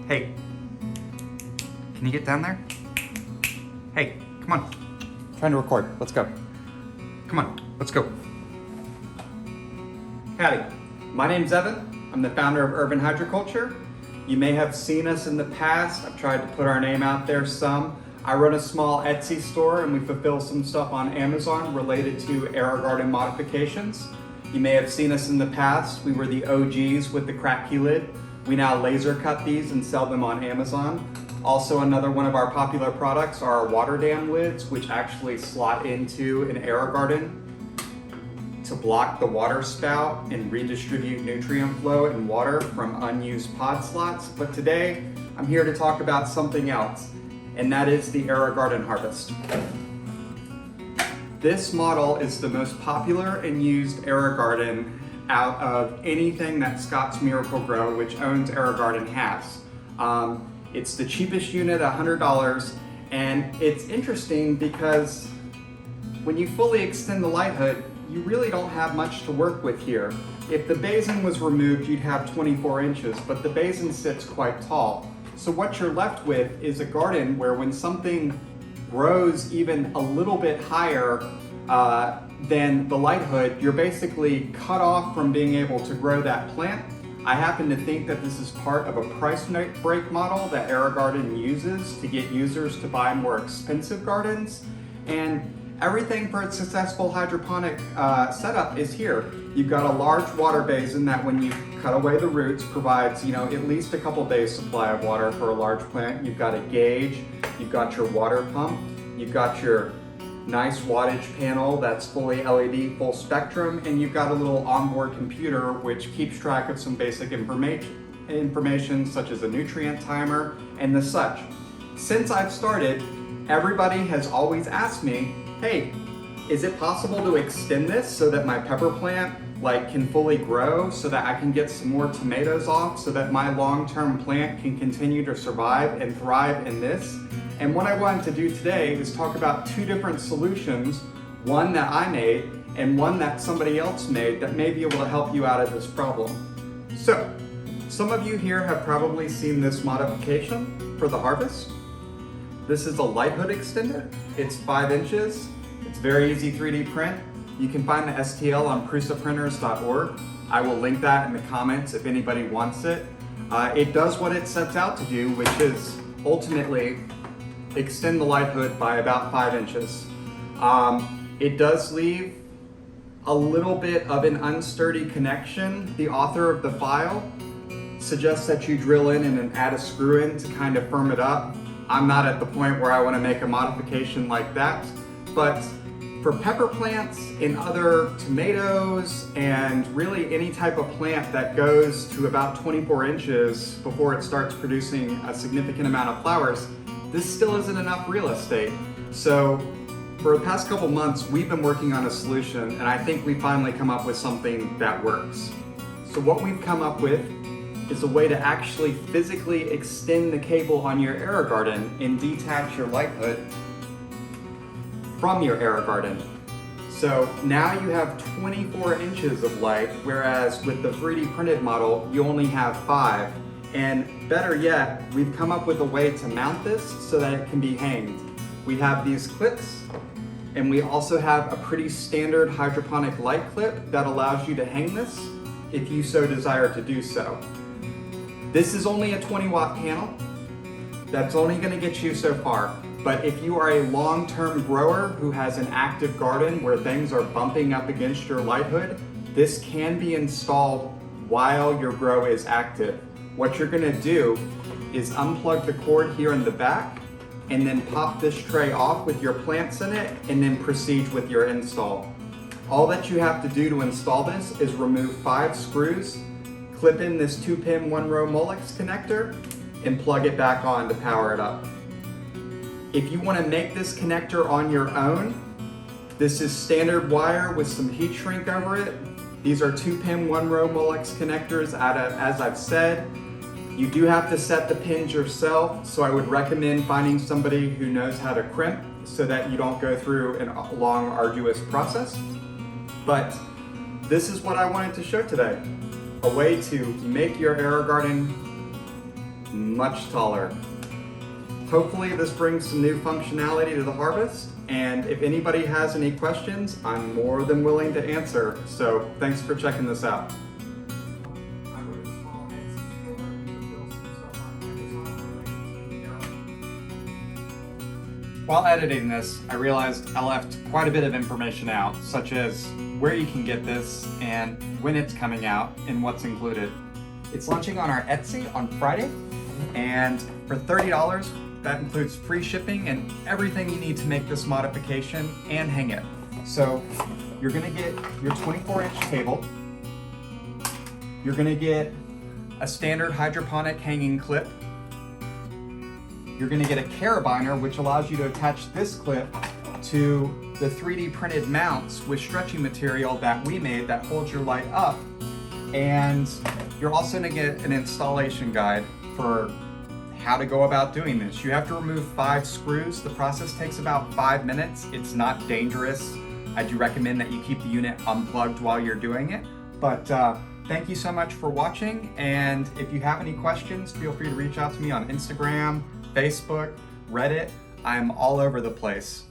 Hey, can you get down there? Hey, come on. I'm trying to record. Let's go. Come on, let's go. Howdy, my name's Evan. I'm the founder of Urban Hydroculture. You may have seen us in the past. I've tried to put our name out there some. I run a small Etsy store and we fulfill some stuff on Amazon related to AeroGarden modifications. You may have seen us in the past. We were the OGs with the crack key lid. We now laser cut these and sell them on Amazon. Also, another one of our popular products are our water dam lids, which actually slot into an AeroGarden to block the water spout and redistribute nutrient flow and water from unused pod slots. But today, I'm here to talk about something else, and that is the AeroGarden Harvest. This model is the most popular and used AeroGarden out of anything that Scott's Miracle-Gro, which owns AeroGarden, has. It's the cheapest unit, $100, and it's interesting because when you fully extend the light hood, you really don't have much to work with here. If the basin was removed, you'd have 24 inches, but the basin sits quite tall. So what you're left with is a garden where when something grows even a little bit higher than the light hood, you're basically cut off from being able to grow that plant. I happen to think that this is part of a price break model that AeroGarden uses to get users to buy more expensive gardens. And everything for a successful hydroponic setup is here. You've got a large water basin that when you cut away the roots provides, at least a couple days supply of water for a large plant. You've got a gauge, you've got your water pump, you've got your nice wattage panel that's fully LED, full spectrum, and you've got a little onboard computer which keeps track of some basic information such as a nutrient timer and the such. Since I've started, everybody has always asked me, hey, is it possible to extend this so that my pepper plant can fully grow so that I can get some more tomatoes off so that my long-term plant can continue to survive and thrive in this? And what I wanted to do today is talk about two different solutions, one that I made and one that somebody else made that may be able to help you out of this problem. So, some of you here have probably seen this modification for the harvest. This is a light hood extender. It's 5 inches. It's very easy 3D print. You can find the STL on prusaprinters.org. I will link that in the comments if anybody wants it. It does what it sets out to do, which is ultimately extend the light hood by about 5 inches. It does leave a little bit of an unsturdy connection. The author of the file suggests that you drill in and then add a screw in to kind of firm it up. I'm not at the point where I want to make a modification like that, but for pepper plants and other tomatoes and really any type of plant that goes to about 24 inches before it starts producing a significant amount of flowers, this still isn't enough real estate. So for the past couple months, we've been working on a solution, and I think we finally come up with something that works. So what we've come up with is a way to actually physically extend the cable on your AeroGarden and detach your light hood from your AeroGarden. So now you have 24 inches of light, whereas with the 3D printed model, you only have 5. And better yet, we've come up with a way to mount this so that it can be hanged. We have these clips, and we also have a pretty standard hydroponic light clip that allows you to hang this if you so desire to do so. This is only a 20-watt panel. That's only going to get you so far. But if you are a long-term grower who has an active garden where things are bumping up against your light hood, this can be installed while your grow is active. What you're going to do is unplug the cord here in the back and then pop this tray off with your plants in it and then proceed with your install. All that you have to do to install this is remove 5 screws, clip in this 2-pin 1-row Molex connector, and plug it back on to power it up. If you want to make this connector on your own, this is standard wire with some heat shrink over it. These are 2-pin 1-row Molex connectors, as I've said. You do have to set the pins yourself, so I would recommend finding somebody who knows how to crimp so that you don't go through a long, arduous process. But this is what I wanted to show today. A way to make your AeroGarden much taller. Hopefully this brings some new functionality to the harvest, and if anybody has any questions, I'm more than willing to answer. So thanks for checking this out. While editing this, I realized I left quite a bit of information out, such as where you can get this and when it's coming out and what's included. It's launching on our Etsy on Friday, and for $30, that includes free shipping and everything you need to make this modification and hang it. So you're gonna get your 24-inch table, you're gonna get a standard hydroponic hanging clip, you're gonna get a carabiner, which allows you to attach this clip to the 3D printed mounts with stretchy material that we made that holds your light up. And you're also gonna get an installation guide for how to go about doing this. You have to remove 5 screws. The process takes about 5 minutes. It's not dangerous. I do recommend that you keep the unit unplugged while you're doing it. But thank you so much for watching. And if you have any questions, feel free to reach out to me on Instagram, Facebook, Reddit. I'm all over the place.